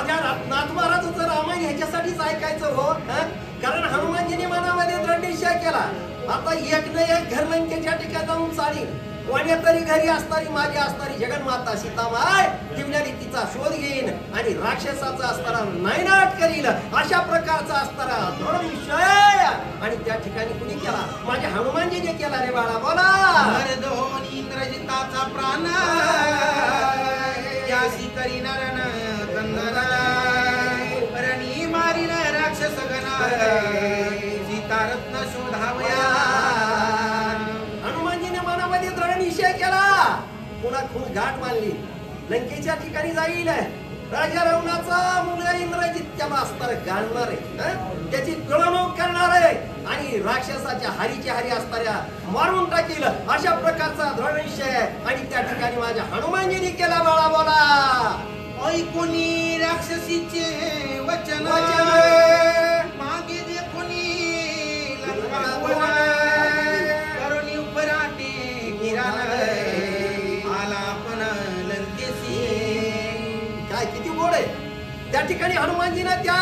माझ्या नातवाराचं जर रामायण ह्याच्यासाठीच ऐकायचं हो, कारण हनुमानजीने मनामध्ये दृढ निश्चय केला, आता एक न एक घर लंकेच्या ठिकाणी जाऊन चालीन, कोण्या तरी घरी असणारी माझी असणारी जगन्माता सीतामाय दिवल्याने तिचा शोध घेईन आणि राक्षसाचा असताना नायनाट करील, अशा प्रकारचा असताना दृढ निश्चय आणि त्या ठिकाणी कुणी केला? माझ्या हनुमानजीने केला रे बाळा. बोला. इंद्रजिताचा प्राण यासी करी नरन कंदना रणी मारिन राक्षस गणा सीता रत्न शोधावया. हनुमानजीने मनामध्ये दृढ निश्चय केला, पुन्हा खून घाट मानली, लंकेच्या ठिकाणी जाईल, राजा रावणाचा मुलगा इंद्रजित त्याला असणार गाणणार आहे, त्याची पिळवणूक करणार आहे आणि राक्षसाच्या हरीच्या हरी असणाऱ्या मारून टाकील, अशा प्रकारचा दृढ निश्चय आणि त्या ठिकाणी माझ्या हनुमानजीने केला. बाळा. बोला. ऐकोनी राक्षसीचे वचन मागे देखोनी करुणी उपराटे किरण आला पण लंकेशी. काय किती गोड आहे. त्या ठिकाणी हनुमानजीने त्या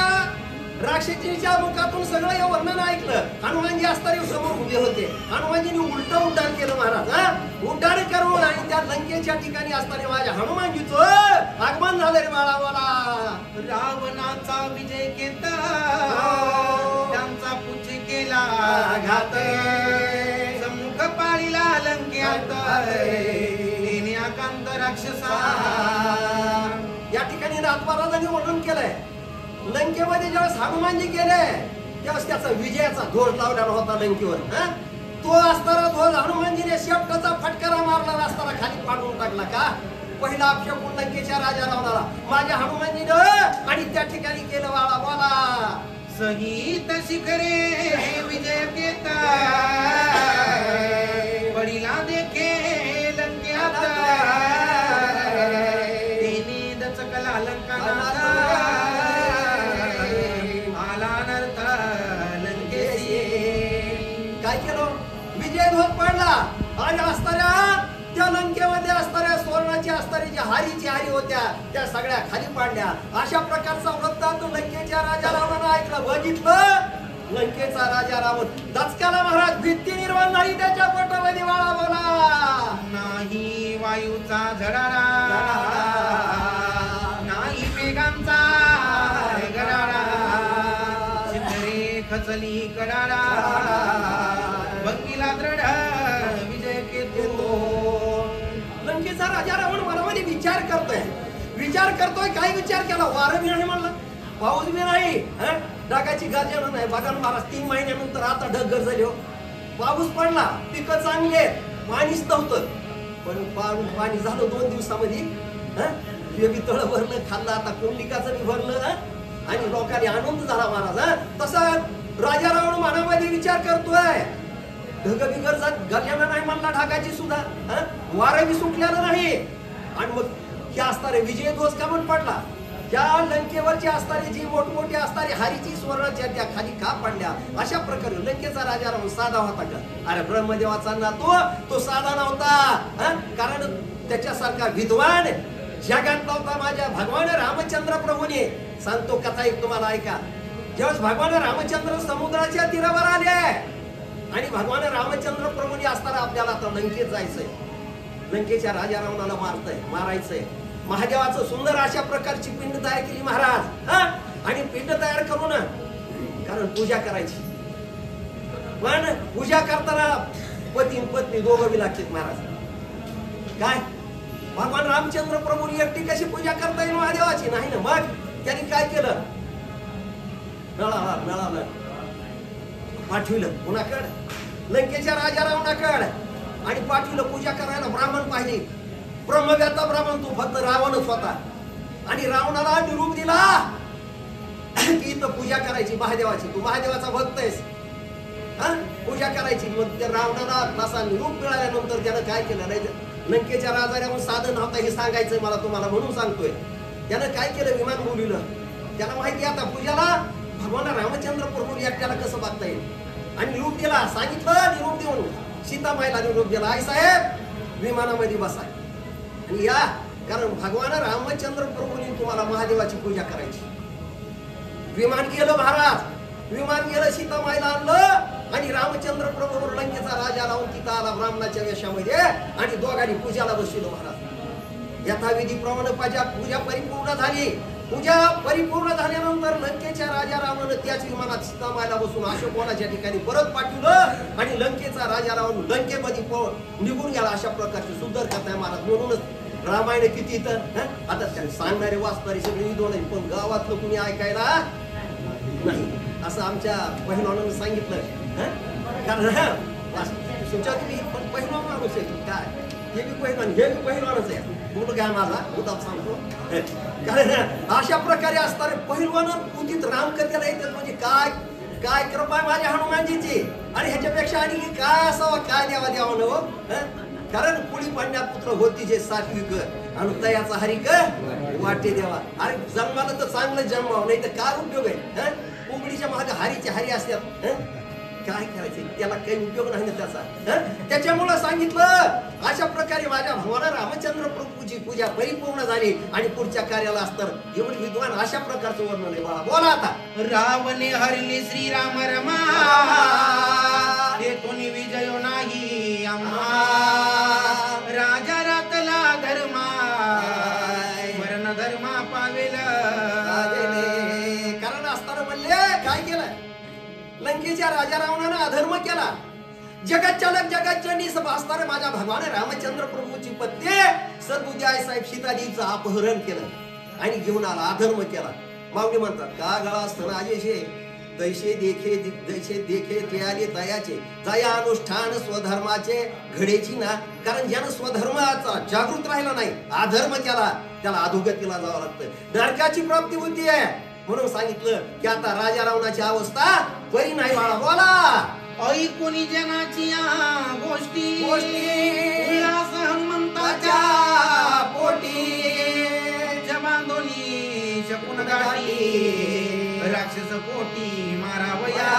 राक्षसीच्या मुखातून सगळं हे वर्णन ऐकलं. हनुमानजी असताना समोर उभे होते. हनुमानजीने उड्डाण केलं महाराज, उड्डाण करून आणि त्या लंकेच्या ठिकाणी असताना माझ्या हनुमानजीचं आगमन झालं रे बाळा. बोला. रावणाचा विजय केला, त्यांचा पुछ केला घात, सम्मुख पाळीला लंक्यात तिने आकांत राक्षसा. या ठिकाणी नाथमहाराजांनी वर्णन केलंय, लंकेमध्ये ज्यावेळेस हनुमानजी गेले त्यावेळेस त्याचा विजयाचा ध्वज लावलेला होता लंकेवर. तो असताना ध्वज हनुमानजीने शेपटाचा फटकारा मारला असताना खाली पाडून टाकला. का? पहिला अपशकुन लंकेच्या राजा रावणाला माझ्या हनुमानजीनं आणि त्या ठिकाणी केलं. बाळा. बोला. सहित शिखरे विजय केता पडिला देखे लंक्यात तिने दचकला लंकानाथ आला नर्थ लंकेशी. काय केलं? विजय ध्वज पाडला आणि असणाऱ्या त्या लंकेमध्ये असणाऱ्या सुवर्णाची असणारी ज्या हारीची हारी होत्या त्या सगळ्या खाली पाडल्या. अशा प्रकारचा वृत्तांत लंकेच्या राजा रावणानं ऐकलं, बघितलं. लंकेचा राजा रावण दचकाला महाराज, भीती निर्माण झाली त्याच्या पोटामध्ये. बाळा. बोला. नाही वायूचा झडारा नाही मेघांचा गराडा शिखरे खचली कडाडा भंगीला दृढ विजय केतो. लंकेचा राजा रावण मनामध्ये विचार करतोय. काय विचार केला? वारं बी नाही म्हणलं, पाऊस बी नाही, ढगाची गर्जना नाही. बघा महाराज, 3 महिन्यानंतर आता ढग गरजले हो. पाऊस पडला, पिकं चांगली आहेत, पाणीच नव्हतं, पण पाणी झालं 2 दिवसामध्ये. हे बी तळ भरलं, खाल्लं, आता कोंडलिकाचं बी भरलं आणि लोकांनी आनंद झाला महाराज. तसा राजा रावण मनामध्ये विचार करतोय, ढग बिगर गर्जना नाही म्हणला ढगाची सुद्धा, वारं बी सुटलेलं नाही. आणि मग हे असणारे विजय ध्वज का म्हणून पडला? त्या लंकेवरची असणारी जी मोठमोठी असणारी हारीची सुवर्णाच्या त्या खाली का पडल्या? अशा प्रकारे लंकेचा राजा रावण साधा होता का? अरे ब्रह्मदेवाचा नातू तो साधा नव्हता, कारण त्याच्यासारखा विद्वान जगात नव्हता. माझ्या भगवान रामचंद्र प्रभूने सांगतो कथा एक तुम्हाला ऐका. ज्यावेळेस भगवान रामचंद्र समुद्राच्या तीरावर आले आणि भगवान रामचंद्र प्रभूने असताना आपल्याला आता लंकेत जायचंय, लंकेच्या राजा रावणाला मारायचंय. महादेवाचं सुंदर अशा प्रकारची पिंड तयार केली महाराज, आणि पिंड तयार करून कारण पूजा करायची. पण पूजा करताना पती पत्नी दोघं बी लागतात महाराज. काय भगवान रामचंद्र प्रभूंनी एकटी कशी पूजा करता येईल महादेवाची? नाही ना. मग त्यांनी काय केलं? नळाला पाठविलं कुणाकडे? लंकेच्या राजा रावणाकडे. आणि पाठविलं पूजा करायला ब्राह्मण पाहिजे. ब्रह्मव्याता ब्राह्मण, तू फक्त रावणच होता. आणि रावणाला निरूप दिला की इथं पूजा करायची महादेवाची, तू महादेवाचा भक्त आहेस, पूजा करायची. मग त्या रावणाला तसा निरूप मिळाल्यानंतर त्यानं काय केलं? नाही लंकेच्या राजाला साधन नव्हता हे सांगायचंय मला तुम्हाला, म्हणून सांगतोय. त्यानं काय केलं? विमान बोलविलं. त्याला माहिती आता पूजाला भगवान रामचंद्र प्रभू एकट्याला कसं बघता येईल. आणि निरूप दिला, सांगितलं निरूप देऊन सीतामाईला निरूप दिला, आई साहेब विमानामध्ये बसा आणि या कारण भगवान रामचंद्र प्रभूंनी तुम्हाला महादेवाची पूजा करायची. विमान गेलं महाराज, विमान गेलं, सीतामाईला आणलं आणि रामचंद्र प्रभू लंकेचा राजा लावून तिथं आला ब्राह्मणाच्या वेशामध्ये आणि दोघांनी पूजाला बसलो महाराज. यथाविधीप्रमाणे पूजा परिपूर्ण झाली. पूजा परिपूर्ण झाल्यानंतर लंकेच्या राजा रावणानं त्याच विमानात सीतामाईला बसून अशोकवनाच्या ठिकाणी परत पाठवलं आणि लंकेचा राजा रावण लंकेमध्ये निघून गेला. अशा प्रकारची सुंदर कथा आहे महाराज. म्हणूनच रामायण किती इथं आता सांगणारे वाचणारे सगळे विद्वान आहे, पण गावातलं कुणी ऐकायला नाही असं आमच्या पहिलवानानं सांगितलं. कारण तुमच्या तुम्ही पण पहिलवान माणूस आहे काय, हे बी पहिलवान हे बी पहिलवानच आहे. मुलगा माझा मुद्दाम सांगतो. कारण अशा प्रकारे असणारे पहिलवान उदित रामकथेला येतात म्हणजे काय काय कृपा आहे माझ्या हनुमानजीची. आणि ह्याच्यापेक्षा आणि काय असावं, काय द्यावा द्यावं हो. कारण कुळी पाण्यात पुत्र होती जे सात्विक आणि तयाचा हरिक वाटे देवा. अरे जन्माला तर चांगलं जन्मावं, नाही तर काय उपयोग आहे. कोंबडीच्या मागे हरीचे हरी असतात, काय करायचे त्याला काही उपयोग नाही ना त्याचा. त्याच्यामुळं सांगितलं अशा प्रकारे माझ्या भगवान रामचंद्र प्रभूची पूजा परिपूर्ण झाली आणि पुढच्या कार्याला असतं एवढे विद्वान अशा प्रकारचं वर्णन आहे. बाळा बोला आता. रावणे हरले श्रीराम रमा, ते कोणी विजय नाही आम्हा. राजा रातला धर्मा, मरण धर्मा पावेल. कारण असताना म्हणले काय केलं, लंकेच्या राजा रावणानं अधर्म केला. जगत चालक जगत जननी असणारे माझ्या भगवान रामचंद्र प्रभूची पत्नी सद्बुद्धी साहेब सीतादेवीचं अपहरण केलं आणि घेऊन आला, अधर्म केला. माऊली म्हणतात का गळा असताना आजेशे दैशे देखे ते आले दयाचे, दया अनुष्ठान स्वधर्माचे घडेची ना. कारण ज्यानं स्वधर्माचा जागृत राहिला नाही, अधर्म केला, त्याला अधोगतीला जावं लागतं, नरकाची प्राप्ती होती आहे. म्हणून सांगितलं की आता राजा रावणाची अवस्था बरी नाही. बाळा बोला. ऐकुनी जनाची गोष्टी उल्हास हनुमंताच्या पोटी, जबांधोनी शकून गाठी, राक्षस पोटी मारावया.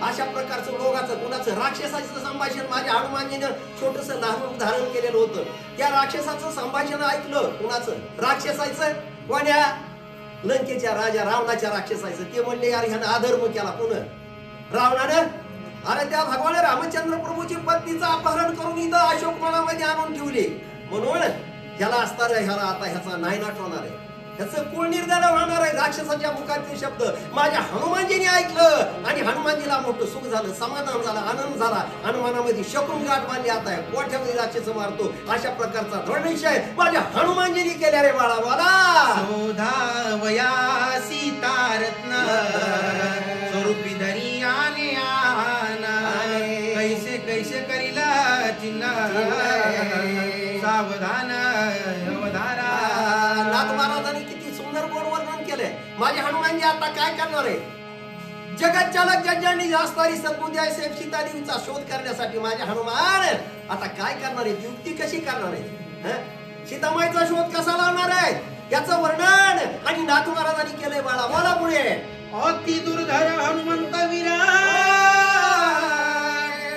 अशा प्रकारचं लोकांचं कुणाचं राक्षसाचं संभाषण माझ्या हनुमानजीनं छोटस लहान धारण केलेलं होतं. त्या राक्षसाचं संभाषण ऐकलं. कुणाचं राक्षसाचं, कोण्या लंकेच्या राजा रावणाच्या राक्षसाचं. ते म्हणले यार ह्यानं अधर्म केला. पुन्हा रावणानं अरे त्या भगवान रामचंद्र प्रभूची पत्नीचं अपहरण करून इथं अशोकवनामध्ये आणून ठेवले. म्हणून ह्याला असणार आहे, ह्याला आता ह्याचा नायनाट होणार आहे, ह्याचं कुळ निर्धार होणार आहे. राक्षसाच्या मुखातील शब्द माझ्या हनुमानजीने ऐकलं आणि हनुमानजीला मोठं सुख झालं, समाधान झालं, आनंद झाला. हनुमानामध्ये शकून गाठ बांधली. आता कोठ्यामध्ये राक्षस मारतो अशा प्रकारचा दृढ निश्चय माझ्या हनुमानजीने केल्या रे बाळा. बोला. शोधावया सीतारत्न, स्वरूपी धरी आने कैसे कैसे करीला चिन्ह, सावधान अवधारा. नाथ महाराजांनी किती सुंदर गोड वर्णन केलंय. माझे हनुमानजी आता काय करणार आहे, जगत चालक जज्जांनी असणारी सद्बुद्धी साहेब सीतादेवीचा शोध करण्यासाठी माझे हनुमान आता काय करणार आहे, युक्ती कशी करणार आहे, सीतामाईचा शोध कसा लावणार आहे याचं वर्णन आणि नाथ महाराजांनी केलंय. बाळा बोला पुढे. अति दुर्धर हनुमंत वीरा,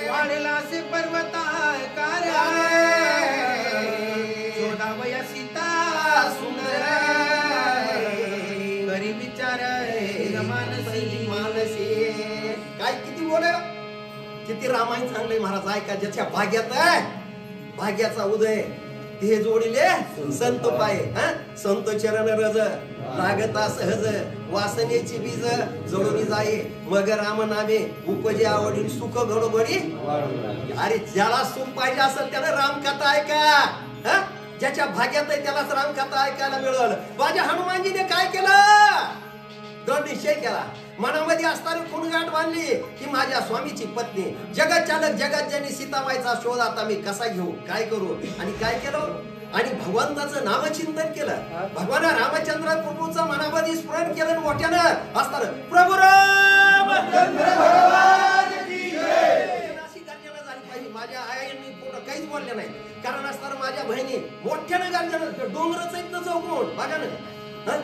वाढला से पर्वता कार्या. शोधावया सीता सुंदर, करी विचार मानसी मानसी. काय किती बोल, किती रामायण चांगलंय महाराज. ऐका ज्याच्या भाग्यात आहे, भाग्याचा उदय ते जोडिले संत पाय. संत चरण रज लागता सहज, वासनेची बीज जळून जाये. मग राम नामे उपजे आवडील सुख घडोघडी. अरे ज्याला सुख पाहिजे असेल त्याला रामकथा ऐका. ज्याच्या भाग्यात आहे त्यालाच रामकथा ऐकायला मिळेल. माझ्या हनुमानजीने काय केलं, दृढ निश्चय केला. मनामध्ये असणारी खुणगाठ बांधली की माझ्या स्वामीची पत्नी जगत चालक जगत जननी सीताबाईचा शोध आता मी कसा घेऊ, काय करू. आणि काय केलं, आणि भगवंताचं नामचिंतन केलं. भगवान रामचंद्र प्रभूचं मनामध्ये स्मरण केलं. मोठ्यानं असणार प्रभू रामचंद्र भगवान की जय अशी गर्जना झाली पाहिजे. माझ्या आईने पूर्ण काहीच बोलले नाही. कारण असणार माझ्या बहिणी मोठ्यानं गर्जना, डोंगरच आहेत ना चौकून बघा ना,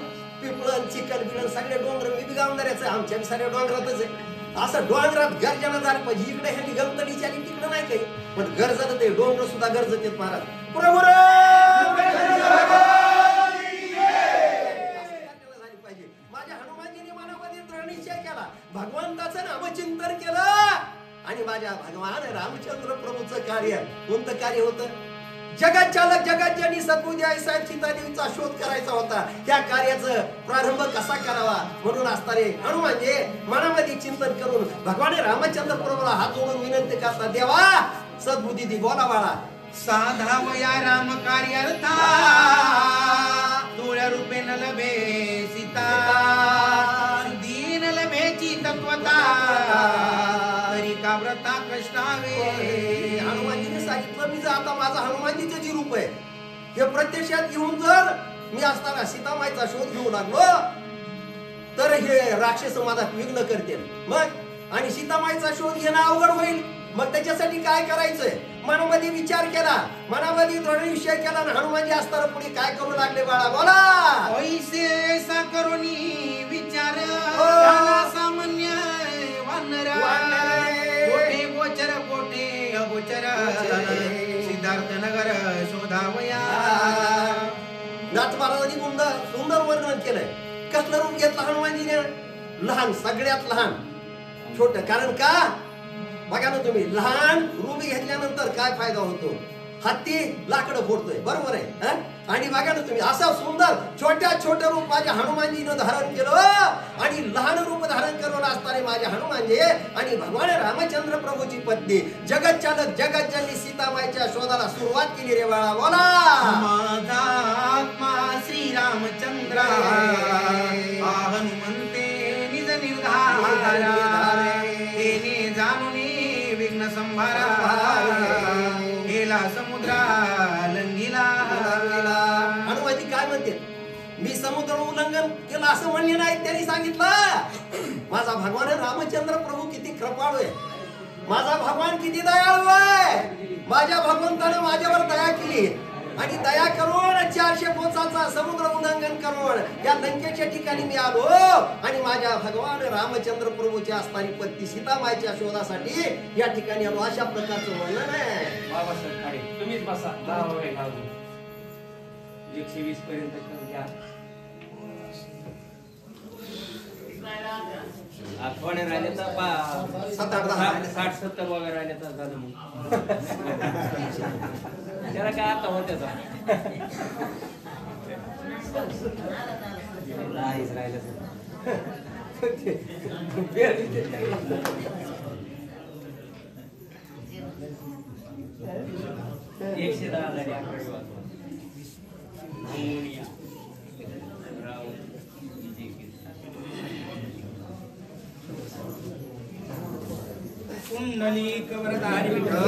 पिपळण चिकन बिळण सगळे डोंगर. मी बी गावणाऱ्याच आहे, आमच्या सगळ्या डोंगरातच आहे. असं डोंगरात गर्जना झाली पाहिजे. इकडे ह्यांनी गमतडीची आली तिकडे नाही काही, पण गरजत ते डोंगर सुद्धा गरजत महाराज. प्रभू जगत चालक जगत ज्यांनी सद्बुद्धी आई साहेब सीतादेवीचा शोध करायचा होता. त्या कार्याचा प्रारंभ कसा करावा म्हणून असणारे हनुमानजी मनामध्ये चिंतन करून भगवान रामचंद्र प्रभूला हात जोडून विनंती करतात, देवा सद्बुद्धी दे. बोला बाळा. साधावया राम कार्यार्था तुळ्या रूपे न लभे सीता दीन लभेची तत्वता तरी का व्रता कष्टावे. हनुमानजीने सांगितलं, मी जर आता माझा हनुमानजीचं जे रूप आहे हे प्रत्यक्षात घेऊन जर मी असताना सीतामाईचा शोध घेऊ लागलो तर हे राक्षस माझा विघ्न करतील मग, आणि सीतामाईचा शोध घेणं अवघड होईल. मग त्याच्यासाठी काय करायचंय मनामध्ये विचार केला, मनामध्ये दृढ निश्चय केला. आणि हनुमानजी असताना पुढे काय करू लागले बाळा. बोला. ऐसे सा करुणी विचार झाला सामान्य वानर कोठे गोचर कोठे अगोचर सिद्धार्थ नगर शोधावया. नाथ महाराजांनी सुंदर वर्णन केलंय. कसलं रूप घेतलं हनुमानजीने. लहान, सगळ्यात लहान छोट. कारण का बघा ना तुम्ही, लहान रूप घेतल्यानंतर काय फायदा होतो. हत्ती लाकडं फोडतोय, बरोबर आहे. आणि बघा ना तुम्ही, असं सुंदर छोट्या रूप माझ्या हनुमानजीनं धारण केलं. आणि लहान रूप धारण करून असताना माझे हनुमानजी आणि भगवान रामचंद्र प्रभूची पत्नी जगत चालक जगत ज्यांनी सीतामाईच्या शोधाला सुरुवात केली रे बाळा. बोला. माझा आत्मा श्री रामचंद्र हनुमंते निज निर्धारा तेने जाणून विघ्न संभारा गेला समुद्रा लंगीला. हनुमानजी काय म्हणते, मी समुद्र उल्लंघन केलं असं म्हणले नाही. त्यांनी सांगितलं माझा भगवान रामचंद्र प्रभू किती कृपाळू आहे, माझा भगवान किती दयाळू आहे. माझ्या भगवंतानं माझ्यावर दया केली आणि दया करून 400 कोसाचा समुद्र उल्लंघन करून या लंकेच्या ठिकाणी मी आलो. आणि माझ्या भगवान रामचंद्र प्रभूच्या असणारी पत्नी सीतामाईच्या शोधासाठी या ठिकाणी आलो. अशा प्रकारचं वर्णन आहे. बाबासाहेब खाडे तुम्हीच बसा. 120 पर्यंत करून घ्या. आठवणे राहिले तर 60-70 वगैरे राहिले तर झालं. मग त्याला काय आता होत त्याचा राहिलं 110 झाली आकडे वाचवा. कुंडली कवरधारी विठ्ठल